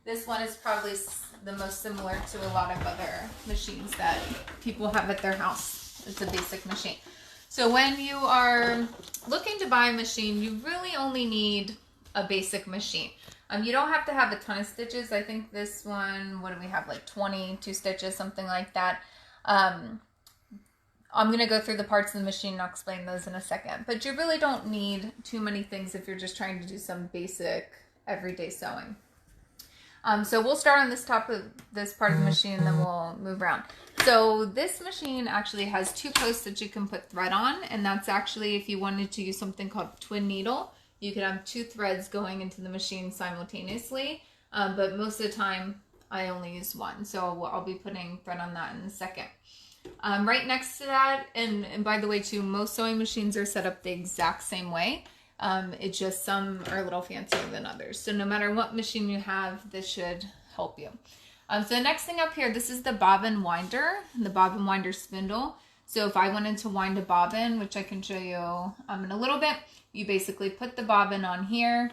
This one is probably the most similar to a lot of other machines that people have at their house. It's a basic machine. So when you are looking to buy a machine, you really only need a basic machine. You don't have to have a ton of stitches. I think this one, what do we have, like 22 stitches, something like that. I'm going to go through the parts of the machine and I'll explain those in a second. But you really don't need too many things if you're just trying to do some basic everyday sewing. So we'll start on this top of this part of the machine and then we'll move around. So this machine actually has two posts that you can put thread on, and that's actually if you wanted to use something called twin needle. You could have two threads going into the machine simultaneously, but most of the time I only use one. So I'll be putting thread on that in a second. Right next to that, and by the way too, most sewing machines are set up the exact same way. It's just some are a little fancier than others. So no matter what machine you have, this should help you. So the next thing up here, this is the bobbin winder, the bobbin winder spindle. So if I wanted to wind a bobbin, which I can show you in a little bit, you basically put the bobbin on here,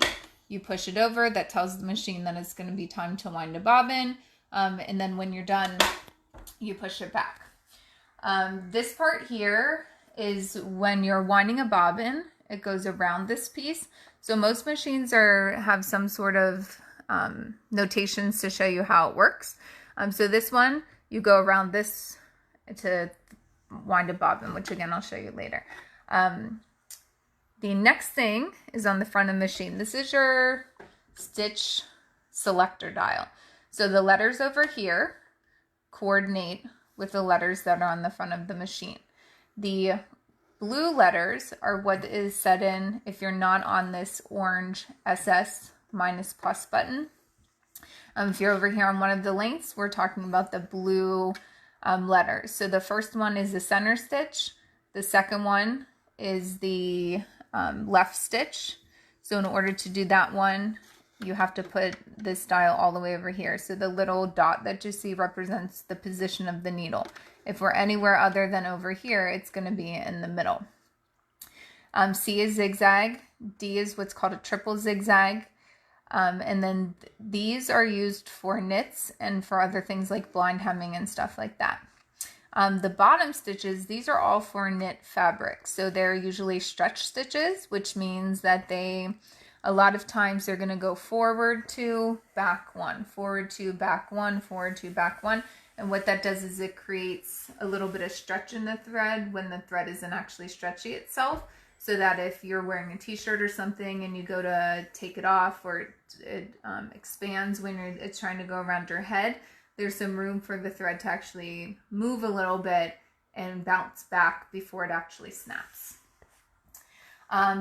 you push it over, that tells the machine that it's going to be time to wind a bobbin, and then when you're done, you push it back. This part here is when you're winding a bobbin, it goes around this piece. So most machines have some sort of notations to show you how it works. So this one, you go around this to wind a bobbin, which again, I'll show you later. The next thing is on the front of the machine. This is your stitch selector dial. So the letters over here coordinate with the letters that are on the front of the machine. The blue letters are what is set in if you're not on this orange SS minus plus button. If you're over here on one of the links, we're talking about the blue letters. So the first one is the center stitch. The second one is the left stitch. So in order to do that one, you have to put this dial all the way over here. So the little dot that you see represents the position of the needle. If we're anywhere other than over here, it's going to be in the middle. C is zigzag. D is what's called a triple zigzag. And then these are used for knits and for other things like blind hemming and stuff like that. The bottom stitches, these are all for knit fabric. So they're usually stretch stitches, which means that a lot of times they're going to go forward two, back one, forward two, back one, forward two, back one. And what that does is it creates a little bit of stretch in the thread when the thread isn't actually stretchy itself. So that if you're wearing a t-shirt or something and you go to take it off, or it expands when it's trying to go around your head, there's some room for the thread to actually move a little bit and bounce back before it actually snaps.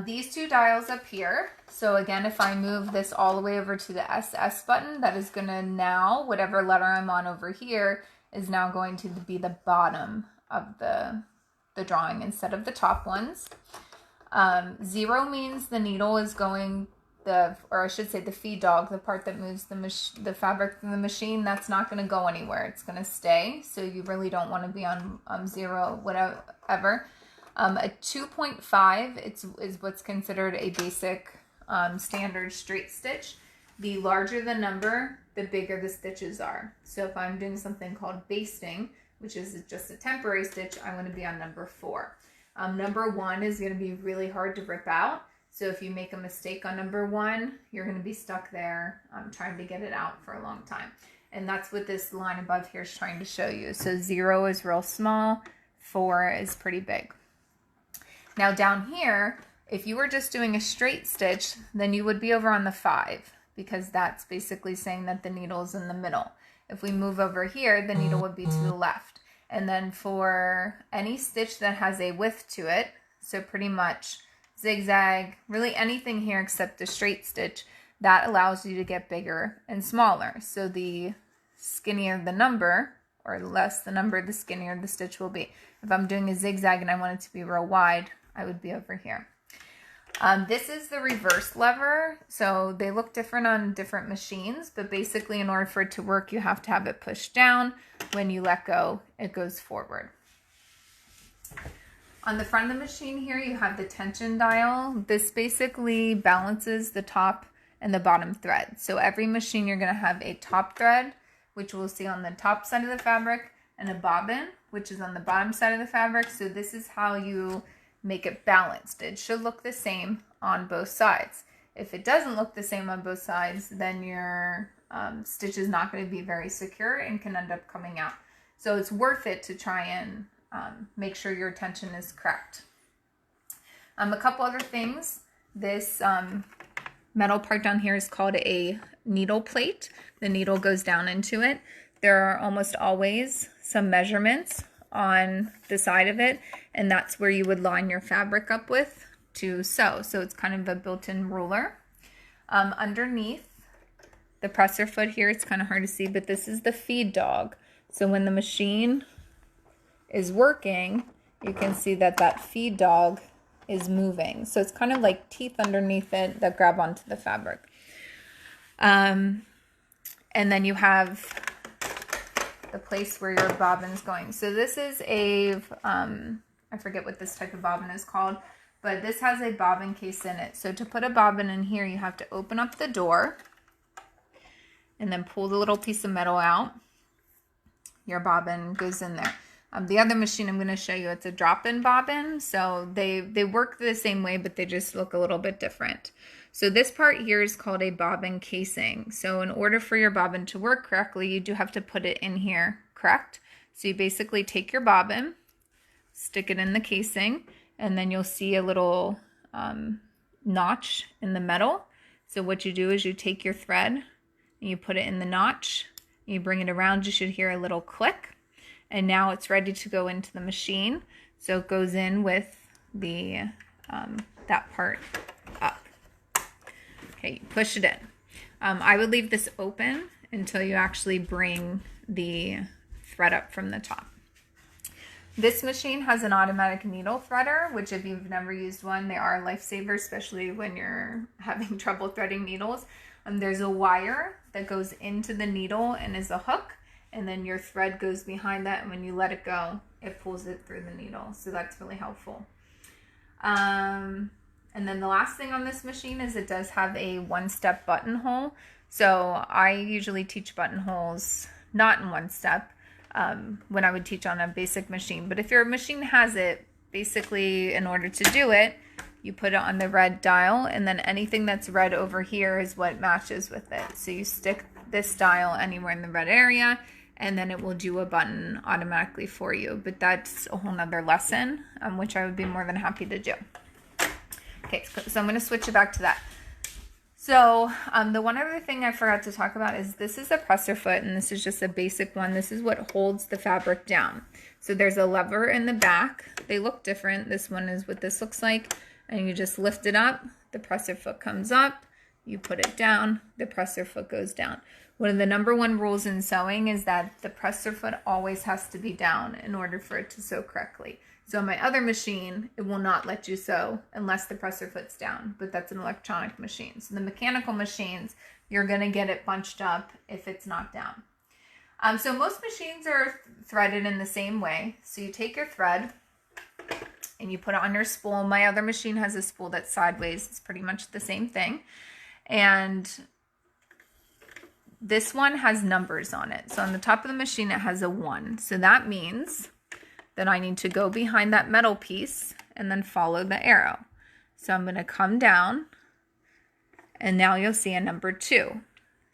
These two dials up here, so again, if I move this all the way over to the SS button, that is going to now, whatever letter I'm on over here, is now going to be the bottom of the drawing instead of the top ones. 0 means the needle is going, or I should say the feed dog, the part that moves the fabric through the machine, that's not going to go anywhere. It's going to stay, so you really don't want to be on 0, whatever. A 2.5 is what's considered a basic standard straight stitch. The larger the number, the bigger the stitches are. So if I'm doing something called basting, which is just a temporary stitch, I want to be on number 4. Number 1 is going to be really hard to rip out. So if you make a mistake on number 1, you're going to be stuck there trying to get it out for a long time. And that's what this line above here is trying to show you. So 0 is real small, 4 is pretty big. Now down here, if you were just doing a straight stitch, then you would be over on the 5, because that's basically saying that the needle is in the middle. If we move over here, the needle would be to the left. And then for any stitch that has a width to it, so pretty much zigzag, really anything here except the straight stitch, that allows you to get bigger and smaller. So the skinnier the number, or the less the number, the skinnier the stitch will be. If I'm doing a zigzag and I want it to be real wide, I would be over here. This is the reverse lever. So they look different on different machines, but basically in order for it to work, you have to have it pushed down. When you let go, it goes forward. On the front of the machine here, you have the tension dial. This basically balances the top and the bottom thread. So every machine you're going to have a top thread, which we'll see on the top side of the fabric, and a bobbin, which is on the bottom side of the fabric. So this is how you make it balanced. It should look the same on both sides. If it doesn't look the same on both sides, then your stitch is not going to be very secure and can end up coming out. So it's worth it to try and make sure your tension is correct. A couple other things. This metal part down here is called a needle plate. The needle goes down into it. There are almost always some measurements on the side of it, and that's where you would line your fabric up with to sew. So it's kind of a built-in ruler. Underneath the presser foot here, it's kind of hard to see, but this is the feed dog. So when the machine is working, you can see that that feed dog is moving. So it's kind of like teeth underneath it that grab onto the fabric. And then you have the place where your bobbin's going. So this is a, I forget what this type of bobbin is called, but this has a bobbin case in it. So to put a bobbin in here, you have to open up the door and then pull the little piece of metal out. Your bobbin goes in there. The other machine I'm going to show you, it's a drop-in bobbin. So they work the same way, but they just look a little bit different. So this part here is called a bobbin casing. So in order for your bobbin to work correctly, you do have to put it in here, correct? So you basically take your bobbin, stick it in the casing, and then you'll see a little notch in the metal. So what you do is you take your thread and you put it in the notch, and you bring it around. You should hear a little click, and now it's ready to go into the machine. So it goes in with the that part up. Okay, you push it in. I would leave this open until you actually bring the thread up from the top. This machine has an automatic needle threader, which if you've never used one, they are a lifesaver, especially when you're having trouble threading needles. There's a wire that goes into the needle and is a hook, and then your thread goes behind that, and when you let it go, it pulls it through the needle. So that's really helpful. And then the last thing on this machine is it does have a one-step buttonhole. So I usually teach buttonholes not in one step when I would teach on a basic machine. But if your machine has it, basically in order to do it, you put it on the red dial, and then anything that's red over here is what matches with it. So you stick this dial anywhere in the red area, and then it will do a button automatically for you. But that's a whole nother lesson, which I would be more than happy to do. Okay, so I'm going to switch it back to that. So the one other thing I forgot to talk about is this is a presser foot, and this is just a basic one. This is what holds the fabric down. So there's a lever in the back. They look different. This one is what this looks like, and you just lift it up. The presser foot comes up. You put it down. The presser foot goes down. One of the #1 rules in sewing is that the presser foot always has to be down in order for it to sew correctly. So on my other machine, it will not let you sew unless the presser foot's down, but that's an electronic machine. So the mechanical machines, you're going to get it bunched up if it's not down. So most machines are threaded in the same way. So you take your thread and you put it on your spool. My other machine has a spool that's sideways. It's pretty much the same thing. And this one has numbers on it. So on the top of the machine, it has a 1. So that means that I need to go behind that metal piece and then follow the arrow. So I'm going to come down, and now you'll see a number 2.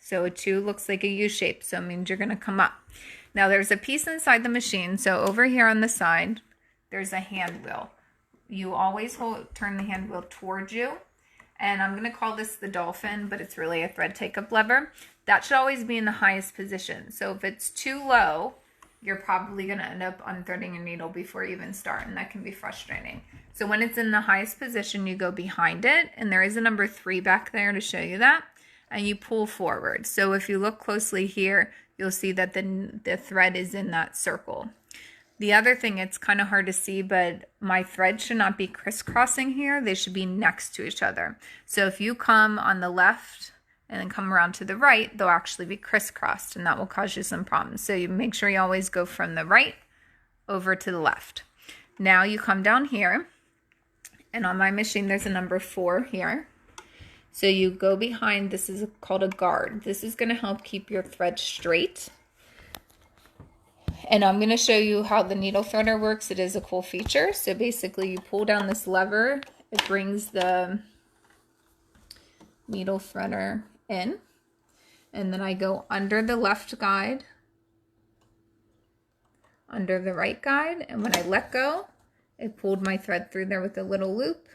So a 2 looks like a U shape, so it means you're going to come up. Now there's a piece inside the machine. So over here on the side, there's a hand wheel. You always turn the hand wheel towards you. And I'm going to call this the dolphin, but it's really a thread take-up lever. That should always be in the highest position. So if it's too low, you're probably going to end up unthreading a needle before you even start, and that can be frustrating. So when it's in the highest position, you go behind it, and there is a number 3 back there to show you that, and you pull forward. So if you look closely here, you'll see that the thread is in that circle. The other thing, it's kind of hard to see, but my thread should not be crisscrossing here. They should be next to each other. So if you come on the left and then come around to the right, they'll actually be crisscrossed, and that will cause you some problems. So you make sure you always go from the right over to the left. Now you come down here, and on my machine there's a number 4 here. So you go behind, this is called a guard. This is going to help keep your thread straight. And I'm going to show you how the needle threader works. It is a cool feature. So basically you pull down this lever, it brings the needle threader in. And then I go under the left guide, under the right guide, and when I let go, it pulled my thread through there with a little loop,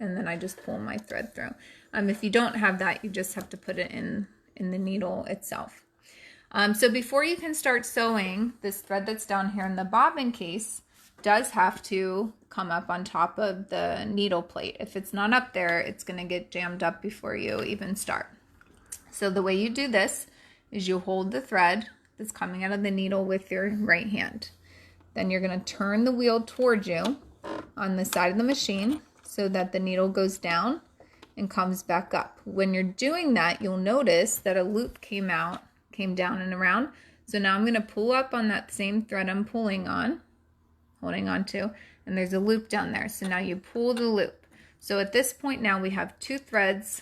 and then I just pull my thread through. If you don't have that, you just have to put it in the needle itself. So before you can start sewing, this thread that's down here in the bobbin case does have to come up on top of the needle plate. If it's not up there, it's going to get jammed up before you even start. So the way you do this is you hold the thread that's coming out of the needle with your right hand. Then you're going to turn the wheel towards you on the side of the machine so that the needle goes down and comes back up. When you're doing that, you'll notice that a loop came down and around. So now I'm going to pull up on that same thread I'm holding on to, and there's a loop down there. So now you pull the loop. So at this point now we have two threads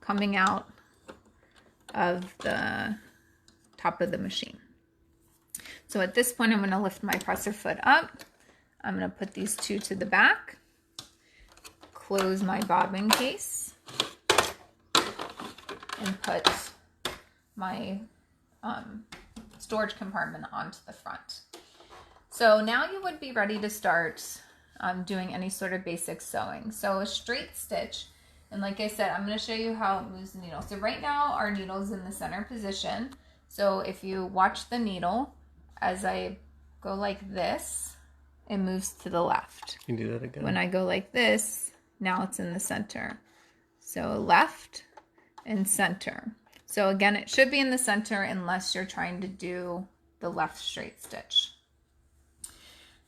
coming out of the top of the machine. So at this point I'm going to lift my presser foot up. I'm going to put these two to the back, close my bobbin case, and put my storage compartment onto the front. So now you would be ready to start doing any sort of basic sewing. So a straight stitch, and like I said, I'm going to show you how it moves the needle. So right now our needle's in the center position. So if you watch the needle, as I go like this, it moves to the left. You can do that again. When I go like this, now it's in the center. So left and center. So again, it should be in the center unless you're trying to do the left straight stitch.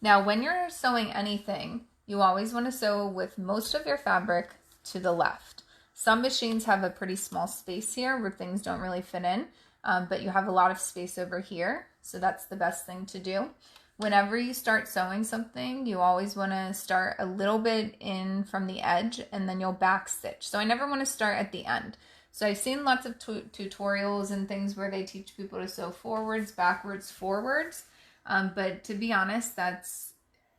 Now, when you're sewing anything, you always want to sew with most of your fabric to the left. Some machines have a pretty small space here where things don't really fit in, but you have a lot of space over here. So that's the best thing to do. Whenever you start sewing something, you always want to start a little bit in from the edge and then you'll back stitch. So I never want to start at the end. So I've seen lots of tutorials and things where they teach people to sew forwards, backwards, forwards. But to be honest, that's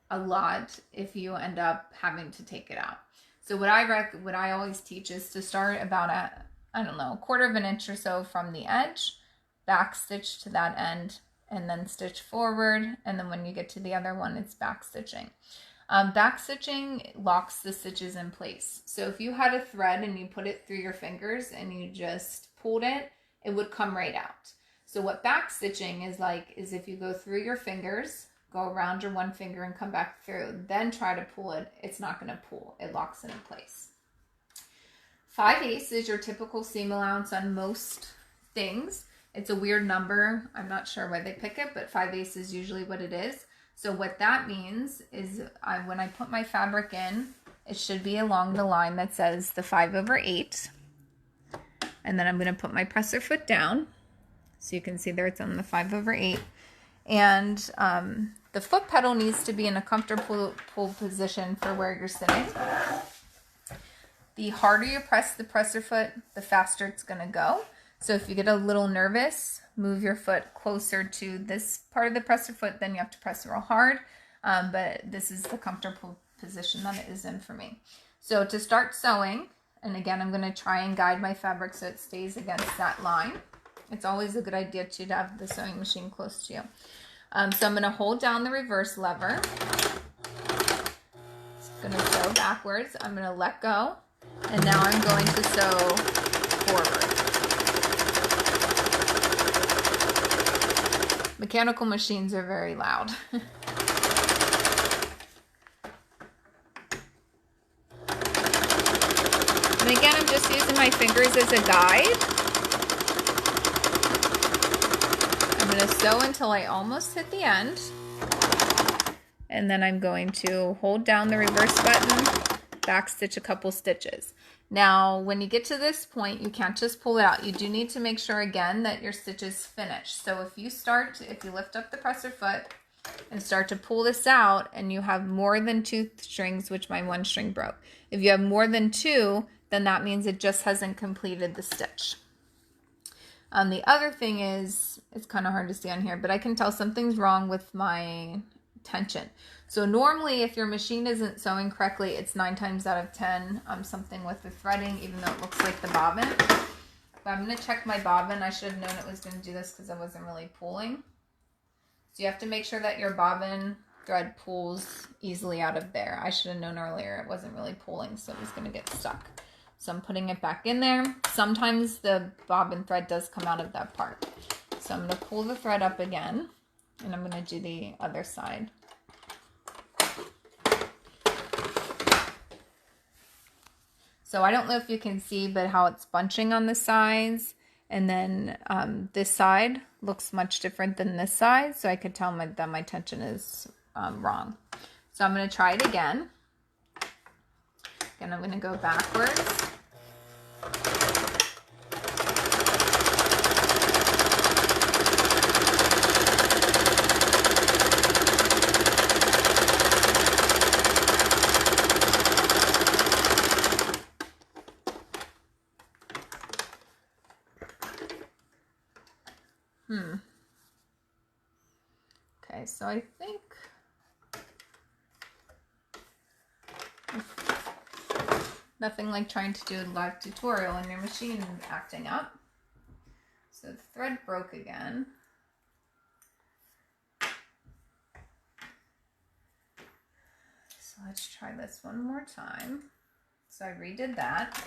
a lot if you end up having to take it out. So what I always teach is to start about at, I don't know, 1/4 of an inch or so from the edge, back stitch to that end, and then stitch forward. And then when you get to the other one, it's back stitching. Back stitching locks the stitches in place. So if you had a thread and you put it through your fingers and you just pulled it, it would come right out. So what back stitching is like, is if you go through your fingers, go around your one finger and come back through, then try to pull it, it's not going to pull. It locks it in place. 5/8 is your typical seam allowance on most things. It's a weird number. I'm not sure why they pick it, but 5/8 is usually what it is. So what that means is when I put my fabric in, it should be along the line that says the 5/8. And then I'm going to put my presser foot down. So you can see there it's on the 5/8. And the foot pedal needs to be in a comfortable position for where you're sitting. The harder you press the presser foot, the faster it's going to go. So if you get a little nervous, move your foot closer to this part of the presser foot, then you have to press real hard. But this is the comfortable position that it is in for me. So to start sewing, and again, I'm going to try and guide my fabric so it stays against that line. It's always a good idea to have the sewing machine close to you. So I'm going to hold down the reverse lever. It's going to sew backwards. I'm going to let go. And now I'm going to sew forward. Mechanical machines are very loud. And again, I'm just using my fingers as a guide. I'm going to sew until I almost hit the end. And then I'm going to hold down the reverse button, back stitch a couple stitches. Now, when you get to this point, you can't just pull it out. You do need to make sure again that your stitch is finished. So if you lift up the presser foot and start to pull this out and you have more than 2 strings, which my 1 string broke. If you have more than 2, then that means it just hasn't completed the stitch. The other thing is, it's kind of hard to see on here, but I can tell something's wrong with my tension. So normally if your machine isn't sewing correctly, it's 9 times out of 10 something with the threading, even though it looks like the bobbin. But I'm going to check my bobbin. I should have known it was going to do this because I wasn't really pulling. So you have to make sure that your bobbin thread pulls easily out of there. I should have known earlier it wasn't really pulling, so it was going to get stuck. So I'm putting it back in there. Sometimes the bobbin thread does come out of that part. So I'm going to pull the thread up again, and I'm going to do the other side. So I don't know if you can see, but how it's bunching on the sides. And then this side looks much different than this side. So I could tell that my tension is wrong. So I'm going to try it again. Again, I'm going to go backwards. Okay, so I think nothing like trying to do a live tutorial and your machine acting up. So the thread broke again. So let's try this one more time. So I redid that.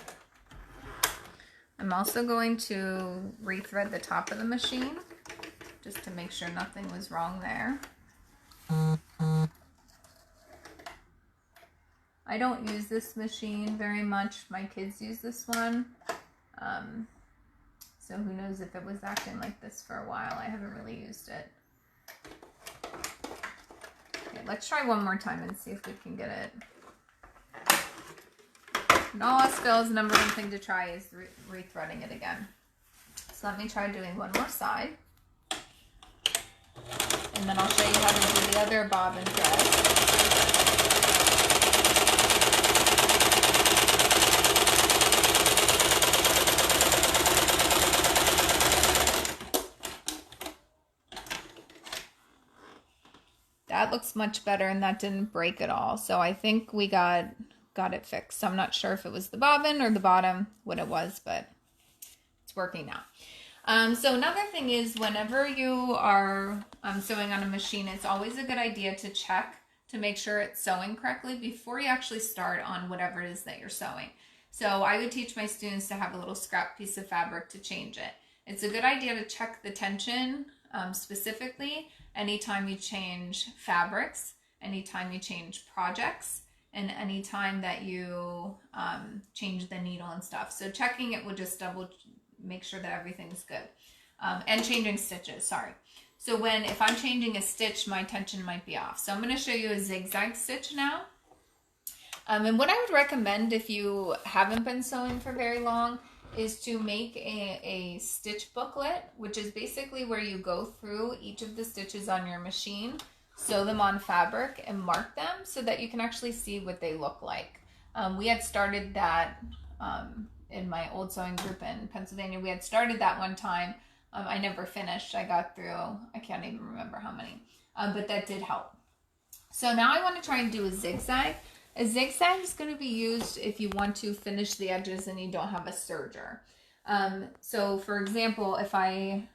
I'm also going to rethread the top of the machine just to make sure nothing was wrong there. I don't use this machine very much. My kids use this one. So who knows if it was acting like this for a while. I haven't really used it. Okay, let's try one more time and see if we can get it. And all else fails, number one thing to try is rethreading it again. So let me try doing one more side. And then I'll show you how to do the other bobbin thread. That looks much better, and that didn't break at all. So I think we got it fixed. So I'm not sure if it was the bobbin or the bottom, what it was, but it's working now. So another thing is, whenever you are sewing on a machine, it's always a good idea to check to make sure it's sewing correctly before you actually start on whatever it is that you're sewing. So I would teach my students to have a little scrap piece of fabric to change it. It's a good idea to check the tension specifically anytime you change fabrics, anytime you change projects, and anytime that you change the needle and stuff. So checking it will just make sure that everything's good. And changing stitches, sorry. So if I'm changing a stitch, my tension might be off. So I'm going to show you a zigzag stitch now. And what I would recommend if you haven't been sewing for very long is to make a stitch booklet, which is basically where you go through each of the stitches on your machine, sew them on fabric, and mark them so that you can actually see what they look like. We had started that in my old sewing group in Pennsylvania. We had started that one time. I never finished. I got through, I can't even remember how many, but that did help. So now I want to try and do a zigzag. A zigzag is going to be used if you want to finish the edges and you don't have a serger. So for example, if I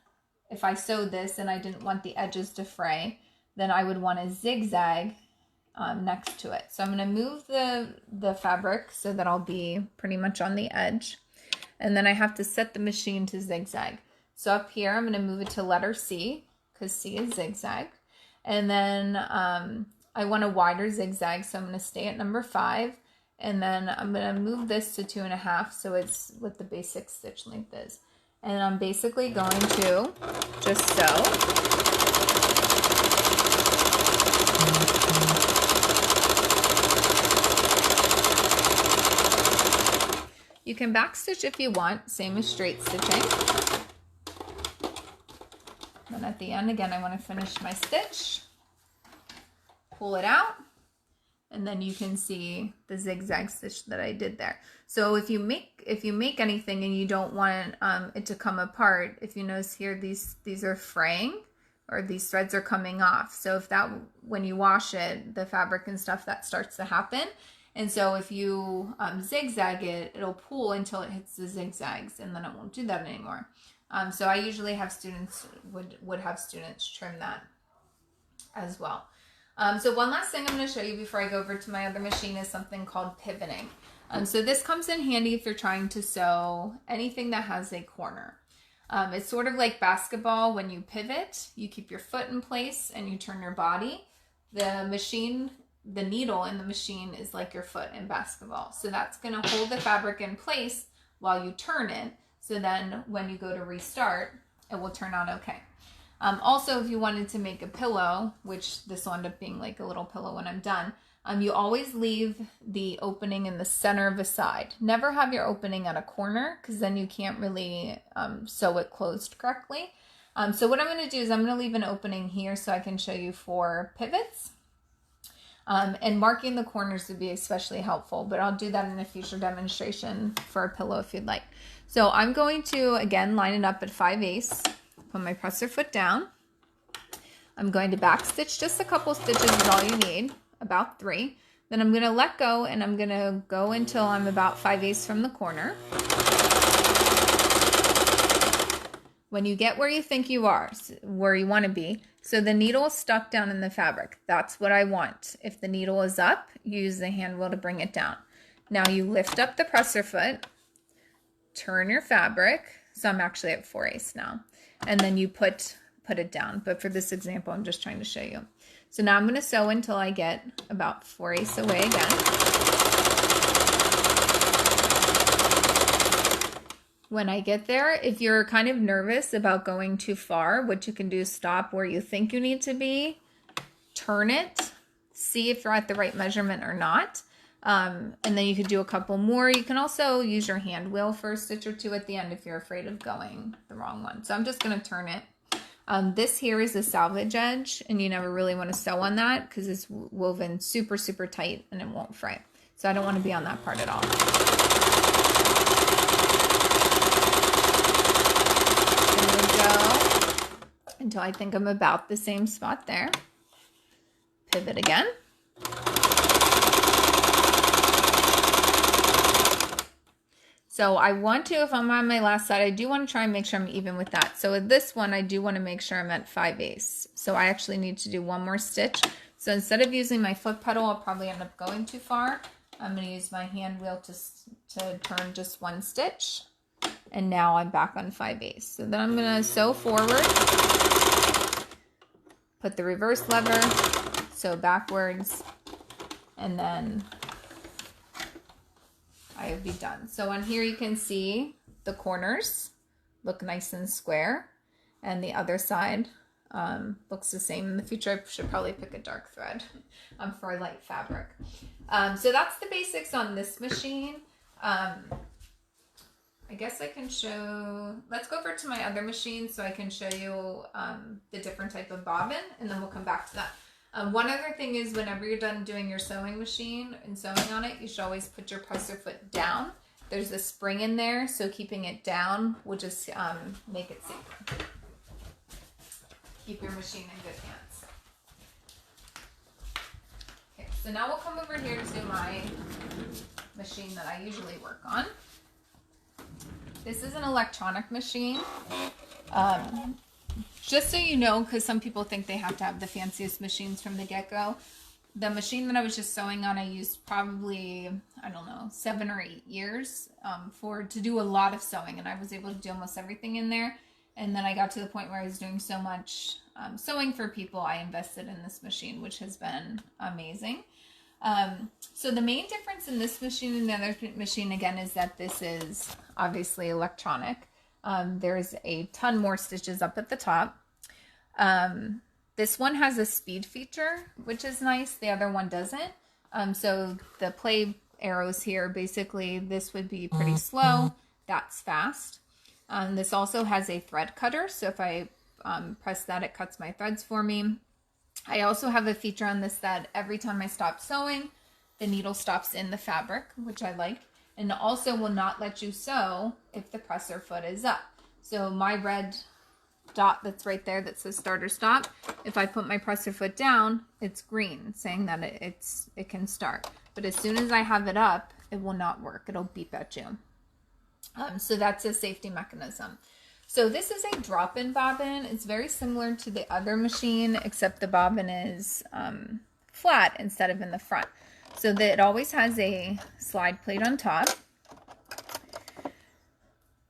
sewed this and I didn't want the edges to fray, then I would want a zigzag next to it. So I'm going to move the fabric so that I'll be pretty much on the edge. And then I have to set the machine to zigzag. So up here, I'm going to move it to letter C because C is zigzag. And then I want a wider zigzag, so I'm going to stay at number 5. And then I'm going to move this to 2.5, so it's what the basic stitch length is. And I'm basically going to just sew. You can backstitch if you want, same as straight stitching. Then at the end, again, I want to finish my stitch. Pull it out, and then you can see the zigzag stitch that I did there. So if you make anything and you don't want it to come apart, if you notice here, these are fraying, or these threads are coming off. So if that, when you wash it, the fabric and stuff, that starts to happen. And so if you zigzag it, it'll pull until it hits the zigzags, and then it won't do that anymore. So I usually have students, would have students trim that as well. So one last thing I'm going to show you before I go over to my other machine is something called pivoting. So this comes in handy if you're trying to sew anything that has a corner. It's sort of like basketball. When you pivot, you keep your foot in place and you turn your body. The machine, the needle in the machine is like your foot in basketball. So that's going to hold the fabric in place while you turn it. So then when you go to restart, it will turn out okay. Also, if you wanted to make a pillow, which this will end up being like a little pillow when I'm done, you always leave the opening in the center of a side. Never have your opening at a corner, because then you can't really sew it closed correctly. So what I'm going to do is I'm going to leave an opening here so I can show you 4 pivots. And marking the corners would be especially helpful, but I'll do that in a future demonstration for a pillow if you'd like. So I'm going to, again, line it up at 5/8. Put my presser foot down. I'm going to back stitch just a couple stitches is all you need, about 3. Then I'm going to let go, and I'm going to go until I'm about 5/8 from the corner. When you get where you think you are, where you want to be, so the needle is stuck down in the fabric. That's what I want. If the needle is up, use the hand wheel to bring it down. Now you lift up the presser foot, turn your fabric. So I'm actually at 4/8 now. And then you put it down. But for this example, I'm just trying to show you. So now I'm going to sew until I get about 4/8 away again. When I get there, if you're kind of nervous about going too far, what you can do is stop where you think you need to be, turn it, see if you're at the right measurement or not. And then you could do a couple more. You can also use your hand wheel for a stitch or 2 at the end if you're afraid of going the wrong one. So I'm just going to turn it. This here is a salvage edge, and you never really want to sew on that because it's woven super, super tight and it won't fray. So I don't want to be on that part at all. There we go. Until I think I'm about the same spot there. Pivot again. So I want to, if I'm on my last side, I do want to try and make sure I'm even with that. So with this one, I do want to make sure I'm at 5/8. So I actually need to do one more stitch. So instead of using my foot pedal, I'll probably end up going too far. I'm going to use my hand wheel to turn just one stitch. And now I'm back on 5/8. So then I'm going to sew forward, put the reverse lever, sew backwards, and then I'll be done. So on here you can see the corners look nice and square, and the other side looks the same. In the future I should probably pick a dark thread for light fabric. So that's the basics on this machine. I guess I can show, let's go over to my other machine so I can show you the different type of bobbin, and then we'll come back to that. One other thing is whenever you're done doing your sewing machine and sewing on it, you should always put your presser foot down. There's a spring in there, so keeping it down will just make it safer. Keep your machine in good hands. Okay, so now we'll come over here to my machine that I usually work on. This is an electronic machine. Just so you know, because some people think they have to have the fanciest machines from the get-go, the machine that I was just sewing on, I used probably, I don't know, 7 or 8 years to do a lot of sewing, and I was able to do almost everything in there. And then I got to the point where I was doing so much sewing for people, I invested in this machine, which has been amazing. So the main difference in this machine and the other machine, again, is that this is obviously electronic. There's a ton more stitches up at the top. This one has a speed feature, which is nice. The other one doesn't. So the play arrows here, basically this would be pretty slow. That's fast. This also has a thread cutter. So if I press that, it cuts my threads for me. I also have a feature on this that every time I stop sewing, the needle stops in the fabric, which I like, and it also will not let you sew if the presser foot is up. So my red dot that's right there that says starter stop, if I put my presser foot down, it's green, saying that it can start. But as soon as I have it up, it will not work. It'll beep at you. So that's a safety mechanism. So this is a drop-in bobbin. It's very similar to the other machine, except the bobbin is flat instead of in the front. So that it always has a slide plate on top.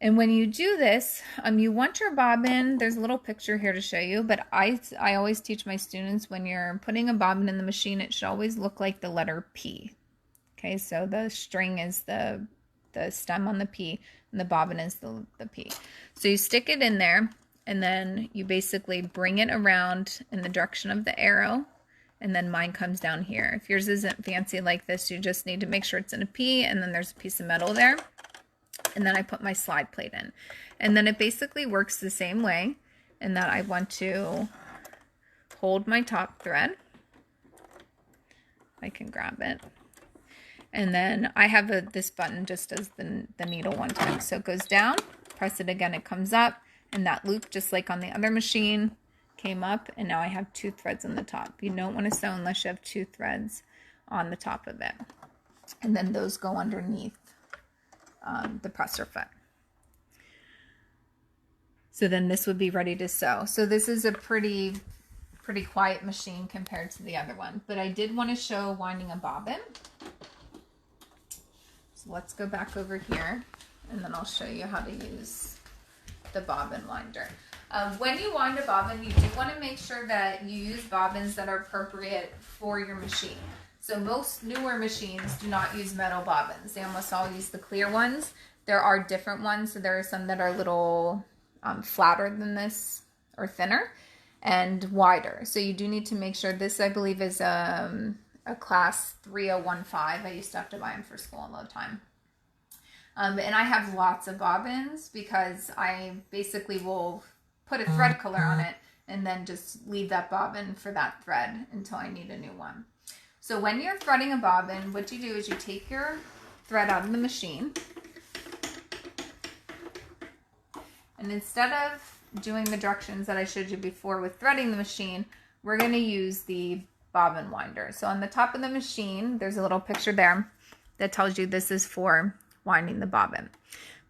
And when you do this, you want your bobbin, there's a little picture here to show you, but I always teach my students when you're putting a bobbin in the machine, it should always look like the letter P. Okay, so the string is the stem on the P, and the bobbin is the P. So you stick it in there, and then you basically bring it around in the direction of the arrow, and then mine comes down here. If yours isn't fancy like this, you just need to make sure it's in a P, and then there's a piece of metal there. And then I put my slide plate in. And then it basically works the same way, in that I want to hold my top thread. I can grab it. And then I have this button just as the needle one time. So it goes down, press it again, it comes up, and that loop, just like on the other machine, came up, and now I have 2 threads on the top. You don't want to sew unless you have 2 threads on the top of it. And then those go underneath the presser foot. So then this would be ready to sew. So this is a pretty quiet machine compared to the other one. But I did want to show winding a bobbin. So let's go back over here, and then I'll show you how to use the bobbin winder. When you wind a bobbin, you do want to make sure that you use bobbins that are appropriate for your machine. So most newer machines do not use metal bobbins. They almost all use the clear ones. There are different ones. So there are some that are a little flatter than this, or thinner, and wider. So you do need to make sure. This, I believe, is a class 3015. I used to have to buy them for school all the time. And I have lots of bobbins because I basically will put a thread color on it and then just leave that bobbin for that thread until I need a new one. So when you're threading a bobbin, what you do is you take your thread out of the machine, and instead of doing the directions that I showed you before with threading the machine, we're going to use the bobbin winder. So on the top of the machine, there's a little picture there that tells you this is for winding the bobbin.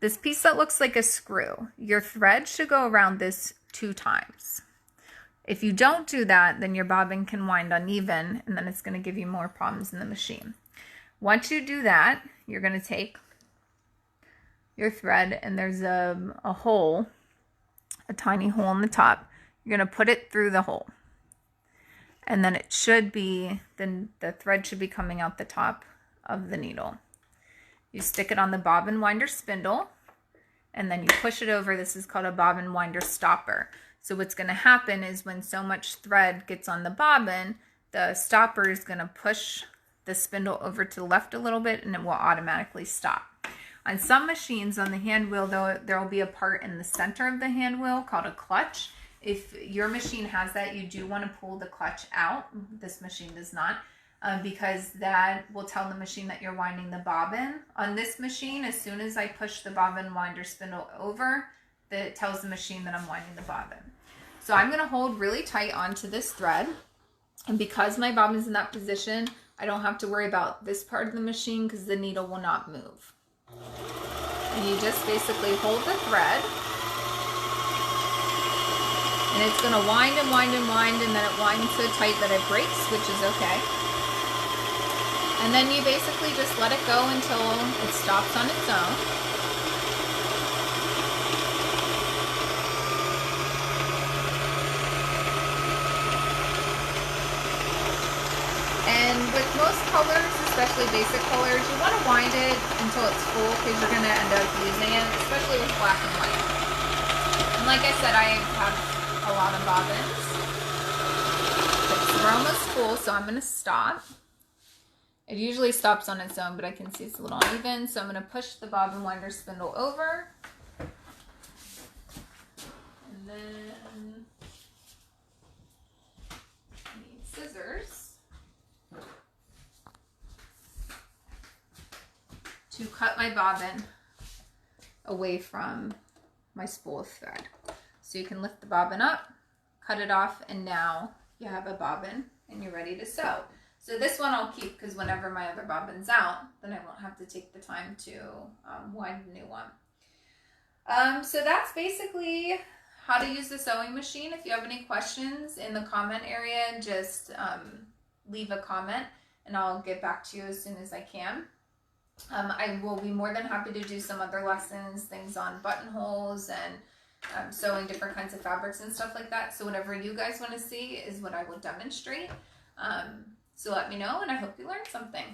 This piece that looks like a screw, your thread should go around this 2 times. If you don't do that, then your bobbin can wind uneven, and then it's going to give you more problems in the machine. Once you do that, you're going to take your thread, and there's a hole, a tiny hole in the top. You're going to put it through the hole. And then it should be, then the thread should be coming out the top of the needle. You stick it on the bobbin winder spindle, and then you push it over. This is called a bobbin winder stopper. So what's going to happen is when so much thread gets on the bobbin, the stopper is going to push the spindle over to the left a little bit, and it will automatically stop. On some machines on the hand wheel, there will be a part in the center of the hand wheel called a clutch. If your machine has that, you do want to pull the clutch out. This machine does not, because that will tell the machine that you're winding the bobbin. On this machine, as soon as I push the bobbin winder spindle over, it tells the machine that I'm winding the bobbin. So I'm going to hold really tight onto this thread, and because my bobbin's in that position, I don't have to worry about this part of the machine because the needle will not move. And you just basically hold the thread, and it's going to wind and wind and wind, and then it winds so tight that it breaks, which is okay. And then you basically just let it go until it stops on its own. And with most colors, especially basic colors, you want to wind it until it's full because you're going to end up using it, especially with black and white. And like I said, I have a lot of bobbins. Okay, so we're almost full, so I'm going to stop. It usually stops on its own, but I can see it's a little uneven, so I'm going to push the bobbin winder spindle over. And then I need scissors. cut my bobbin away from my spool of thread. So you can lift the bobbin up, cut it off, and now you have a bobbin and you're ready to sew. So this one I'll keep because whenever my other bobbin's out, then I won't have to take the time to wind a new one. So that's basically how to use the sewing machine. If you have any questions in the comment area, just leave a comment and I'll get back to you as soon as I can. I will be more than happy to do some other lessons, things on buttonholes and sewing different kinds of fabrics and stuff like that. So whatever you guys want to see is what I will demonstrate. So let me know, and I hope you learned something.